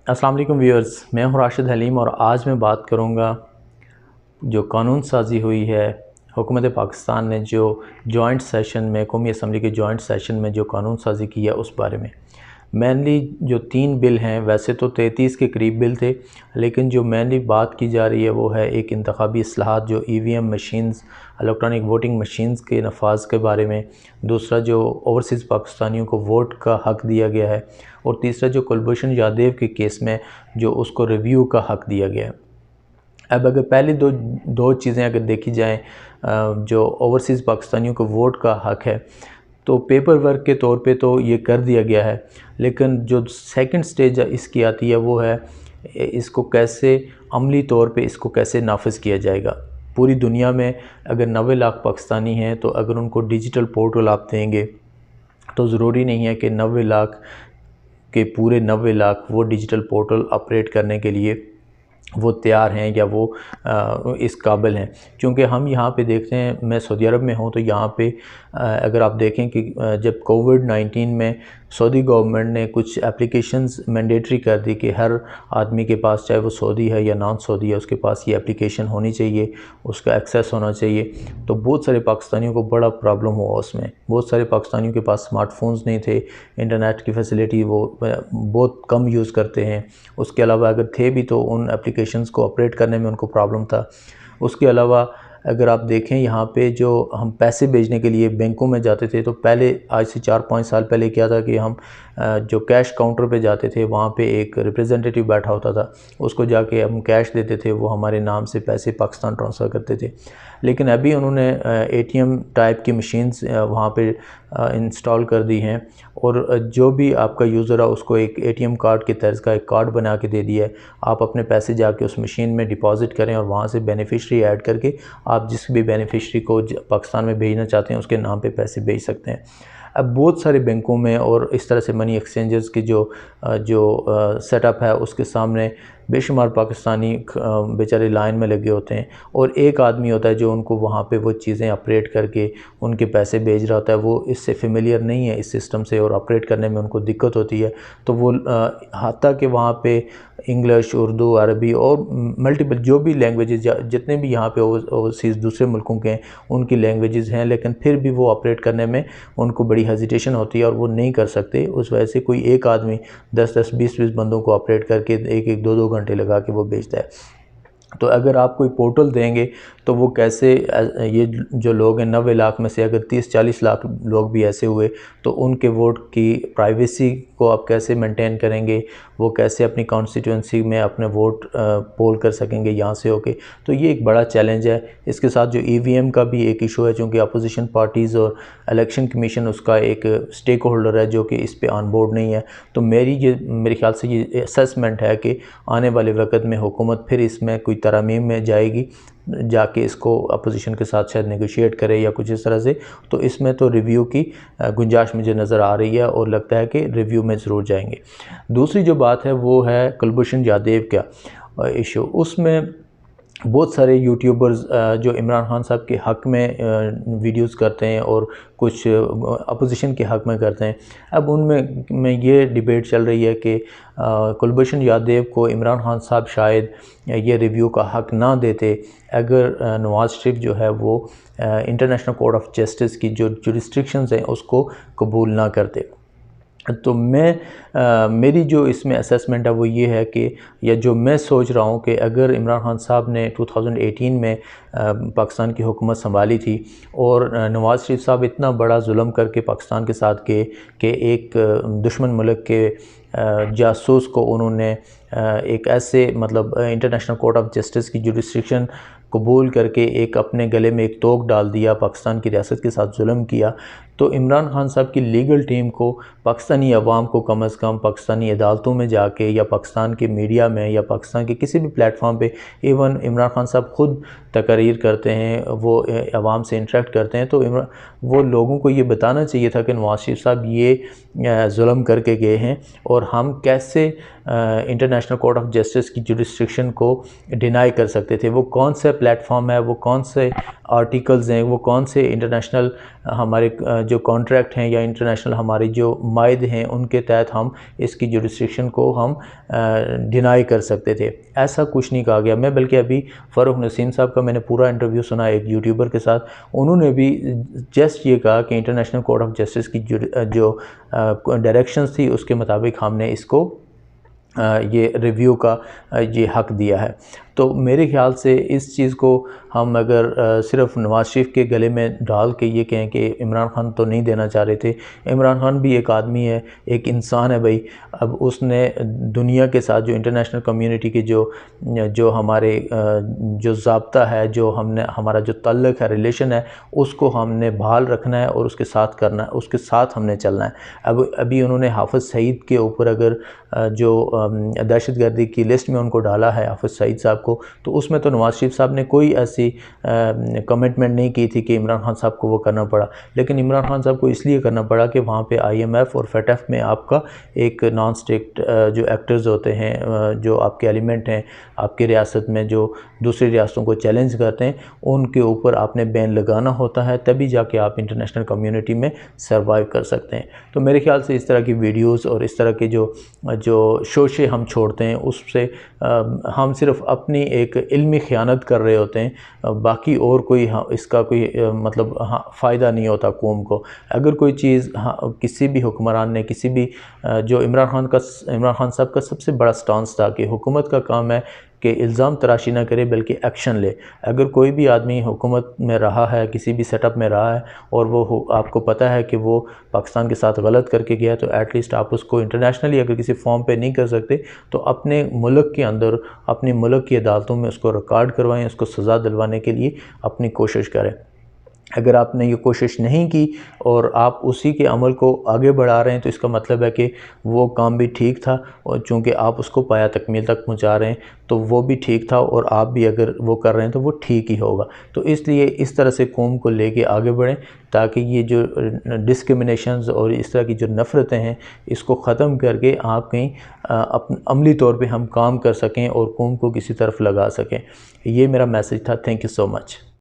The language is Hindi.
अस्सलाम वालेकुम व्यूअर्स, मैं हूं राशिद हलीम और आज मैं बात करूंगा जो कानून साजी हुई है हुकूमत पाकिस्तान ने जो जॉइंट सेशन में कौमी असम्बली के जॉइंट सेशन में जो कानून साजी किया उस बारे में। मेनली जो 3 बिल हैं, वैसे तो 33 के करीब बिल थे, लेकिन जो मेनली बात की जा रही है वो है एक इंतखाबी इस्लाहात जो EVM machines, electronic voting machines के नफाज के बारे में। दूसरा जो ओवरसीज़ पाकिस्तानियों को वोट का हक़ दिया गया है, और तीसरा जो कुलभूषण यादव के केस में जो उसको रिव्यू का हक़ दिया गया है। अब अगर पहली दो चीज़ें अगर देखी जाएँ, जो ओवरसीज़ पाकिस्तानियों को वोट का हक़ है तो पेपर वर्क के तौर पे तो ये कर दिया गया है, लेकिन जो सेकंड स्टेज इसकी आती है वो है इसको कैसे अमली तौर पे इसको कैसे नाफिज किया जाएगा। पूरी दुनिया में अगर 90 लाख पाकिस्तानी हैं, तो अगर उनको डिजिटल पोर्टल आप देंगे तो ज़रूरी नहीं है कि 90 लाख के पूरे 90 लाख वो डिजिटल पोर्टल ऑपरेट करने के लिए वो तैयार हैं या वो इस काबिल हैं। क्योंकि हम यहाँ पे देखते हैं, मैं सऊदी अरब में हूँ, तो यहाँ पे अगर आप देखें कि जब कोविड-19 में सऊदी गवर्नमेंट ने कुछ एप्लीकेशंस मैंडेटरी कर दी कि हर आदमी के पास, चाहे वो सऊदी है या नॉन सऊदी है, उसके पास ये एप्लीकेशन होनी चाहिए, उसका एक्सेस होना चाहिए। तो बहुत सारे पाकिस्तानियों को बड़ा प्रॉब्लम हुआ उसमें। बहुत सारे पाकिस्तानियों के पास स्मार्टफोन्स नहीं थे, इंटरनेट की फैसिलिटी वो बहुत कम यूज़ करते हैं। उसके अलावा अगर थे भी तो उन एप्लीकेशंस को ऑपरेट करने में उनको प्रॉब्लम था। उसके अलावा अगर आप देखें, यहाँ पे जो हम पैसे भेजने के लिए बैंकों में जाते थे, तो पहले आज से 4-5 साल पहले क्या था कि हम जो कैश काउंटर पे जाते थे, वहाँ पे एक रिप्रेजेंटेटिव बैठा होता था, उसको जाके हम कैश देते थे, वो हमारे नाम से पैसे पाकिस्तान ट्रांसफ़र करते थे। लेकिन अभी उन्होंने ATM टाइप की मशीन्स वहाँ पे इंस्टॉल कर दी हैं, और जो भी आपका यूज़र है उसको एक ATM कार्ड के तर्ज़ का एक कार्ड बना के दे दिया है। आप अपने पैसे जाके उस मशीन में डिपॉज़िट करें और वहाँ से बेनिफिशरी ऐड करके आप जिस भी बेनिफिशरी को पाकिस्तान में भेजना चाहते हैं उसके नाम पे पैसे भेज सकते हैं। अब बहुत सारे बैंकों में और इस तरह से मनी एक्सचेंजर्स की जो सेटअप है, उसके सामने बेशुमार पाकिस्तानी बेचारे लाइन में लगे होते हैं, और एक आदमी होता है जो उनको वहाँ पे वो चीज़ें ऑपरेट करके उनके पैसे भेज रहा होता है। वो इससे फेमिलियर नहीं है, इस सिस्टम से, और ऑपरेट करने में उनको दिक्कत होती है। तो वो हाता कि वहाँ पे इंग्लिश, उर्दू, अरबी और मल्टीपल जो भी लैंग्वेजेस जितने भी यहाँ पे ओवरसीज़ दूसरे मुल्कों के हैं उनकी लैंग्वेजेस हैं, लेकिन फिर भी वो ऑपरेट करने में उनको बड़ी हेजिटेशन होती है और वो नहीं कर सकते। उस वजह से कोई एक आदमी 10-10, 20-20 बंदों को ऑपरेट करके 1-1, 2-2 घंटे लगा के वो बेचता है। तो अगर आप कोई पोर्टल देंगे तो वो कैसे, ये जो लोग हैं 90 लाख में से अगर 30-40 लाख लोग भी ऐसे हुए तो उनके वोट की प्राइवेसी को आप कैसे मेंटेन करेंगे, वो कैसे अपनी कॉन्स्टिट्यूंसी में अपने वोट पोल कर सकेंगे यहाँ से होके। तो ये एक बड़ा चैलेंज है। इसके साथ जो EVM का भी एक इशू है, चूँकि अपोजिशन पार्टीज़ और इलेक्शन कमीशन उसका एक स्टेक होल्डर है जो कि इस पे ऑन बोर्ड नहीं है। तो मेरे ख्याल से ये असेसमेंट है कि आने वाले वक्त में हुकूमत फिर इसमें कोई तरमीम में जाएगी, जाके इसको अपोजिशन के साथ शायद नेगोशिएट करे या कुछ इस तरह से। तो इसमें तो रिव्यू की गुंजाइश मुझे नज़र आ रही है और लगता है कि रिव्यू में ज़रूर जाएंगे। दूसरी जो बात है वो है कुलभूषण यादव का इशू। उसमें बहुत सारे यूट्यूबर्स जो इमरान खान साहब के हक़ में वीडियोस करते हैं और कुछ अपोजिशन के हक़ में करते हैं। अब उनमें ये डिबेट चल रही है कि कुलभूषण यादव को इमरान खान साहब शायद ये रिव्यू का हक़ ना देते अगर नवाज़ शरीफ जो है वो इंटरनेशनल कोर्ट ऑफ जस्टिस की जो जुरिस्डिक्शंस हैं उसको कबूल ना करते। तो मेरी जो इसमें असेसमेंट है वो ये है कि, या जो मैं सोच रहा हूँ कि अगर इमरान खान साहब ने 2018 में पाकिस्तान की हुकूमत संभाली थी और नवाज़ शरीफ साहब इतना बड़ा जुल्म करके पाकिस्तान के साथ के कि एक दुश्मन मुल्क के जासूस को उन्होंने एक ऐसे मतलब इंटरनेशनल कोर्ट ऑफ जस्टिस की जुरिस्डिक्शन कबूल करके एक अपने गले में एक तोक डाल दिया, पाकिस्तान की रियासत के साथ जुल्म किया। तो इमरान खान साहब की लीगल टीम को, पाकिस्तानी अवाम को कम अज़ कम पाकिस्तानी अदालतों में जाके या पाकिस्तान के मीडिया में या पाकिस्तान के किसी भी प्लेटफॉर्म पे, इवन इमरान खान साहब ख़ुद तकरीर करते हैं, वो अवाम से इंटरेक्ट करते हैं, तो वो लोगों को ये बताना चाहिए था कि नवाज़ शरीफ साहब ये जुल्म करके गए हैं और हम कैसे इंटरनेशनल कोर्ट ऑफ जस्टिस की जुरिस्डिक्शन को डिनाई कर सकते थे। वो कॉन्सेप्ट प्लेटफॉर्म है, वो कौन से आर्टिकल्स हैं, वो कौन से इंटरनेशनल हमारे जो कॉन्ट्रैक्ट हैं या इंटरनेशनल हमारे जो मायदे हैं उनके तहत हम इसकी जुरिस्डिक्शन को हम डिनाई कर सकते थे। ऐसा कुछ नहीं कहा गया। मैं बल्कि अभी फ़ारूक नसीम साहब का मैंने पूरा इंटरव्यू सुना एक यूट्यूबर के साथ, उन्होंने भी जस्ट ये कहा कि इंटरनेशनल कोर्ट ऑफ जस्टिस की जो डायरेक्शंस थी उसके मुताबिक हमने इसको ये रिव्यू का ये हक़ दिया है। तो मेरे ख़्याल से इस चीज़ को हम अगर सिर्फ नवाज़ शरीफ के गले में डाल के ये कहें कि इमरान खान तो नहीं देना चाह रहे थे, इमरान खान भी एक आदमी है, एक इंसान है भाई। अब उसने दुनिया के साथ जो इंटरनेशनल कम्युनिटी के जो हमारे जो ज़ाब्ता है, जो हमने हमारा जो ताल्लुक़ है, रिलेशन है, उसको हमने बहाल रखना है और उसके साथ करना है, उसके साथ हमने चलना है। अब अभी उन्होंने हाफ़िज़ सईद के ऊपर अगर जो दहशतगर्दी की लिस्ट में उनको डाला है हाफ़िज़ सईद साहब को, तो उसमें तो नवाज़ शरीफ साहब ने कोई ऐसी कमिटमेंट नहीं की थी कि इमरान खान साहब को वो करना पड़ा। लेकिन इमरान खान साहब को इसलिए करना पड़ा कि वहाँ पे IMF और FATF में आपका एक नॉन स्टेट जो एक्टर्स होते हैं, जो आपके एलिमेंट हैं आपकी रियासत में, जो दूसरी रियासतों को चैलेंज करते हैं, उनके ऊपर आपने बैन लगाना होता है, तभी जाके आप इंटरनेशनल कम्युनिटी में सर्वाइव कर सकते हैं। तो मेरे ख्याल से इस तरह की वीडियोज़ और इस तरह के जो शोशे हम छोड़ते हैं, उससे हम सिर्फ अपनी एक इल्मी ख़यानत कर रहे होते हैं, बाकी और कोई इसका कोई मतलब फ़ायदा नहीं होता कौम को। अगर कोई चीज़ किसी भी हुक्मरान ने किसी भी जो इमरान खान साहब का सबसे बड़ा स्टांस था कि हुकूमत का काम है कि इल्ज़ाम तराशी ना करे बल्कि एक्शन ले। अगर कोई भी आदमी हुकूमत में रहा है, किसी भी सेटअप में रहा है और वो आपको पता है कि वो पाकिस्तान के साथ गलत करके गया, तो एटलीस्ट आप उसको इंटरनेशनली अगर किसी फॉर्म पे नहीं कर सकते तो अपने मुल्क के अंदर, अपने मुल्क की अदालतों में उसको रिकॉर्ड करवाएं, उसको सज़ा दिलवाने के लिए अपनी कोशिश करें। अगर आपने ये कोशिश नहीं की और आप उसी के अमल को आगे बढ़ा रहे हैं, तो इसका मतलब है कि वो काम भी ठीक था, और चूँकि आप उसको पाया तकमील तक पहुंचा रहे हैं तो वो भी ठीक था, और आप भी अगर वो कर रहे हैं तो वो ठीक ही होगा। तो इसलिए इस तरह से कौम को लेके आगे बढ़ें, ताकि ये जो डिस्क्रिमिनेशंस और इस तरह की जो नफ़रतें हैं, इसको ख़त्म करके आप कहीं अमली तौर पे हम काम कर सकें और कौम को किसी तरफ लगा सकें। ये मेरा मैसेज था। Thank you so much.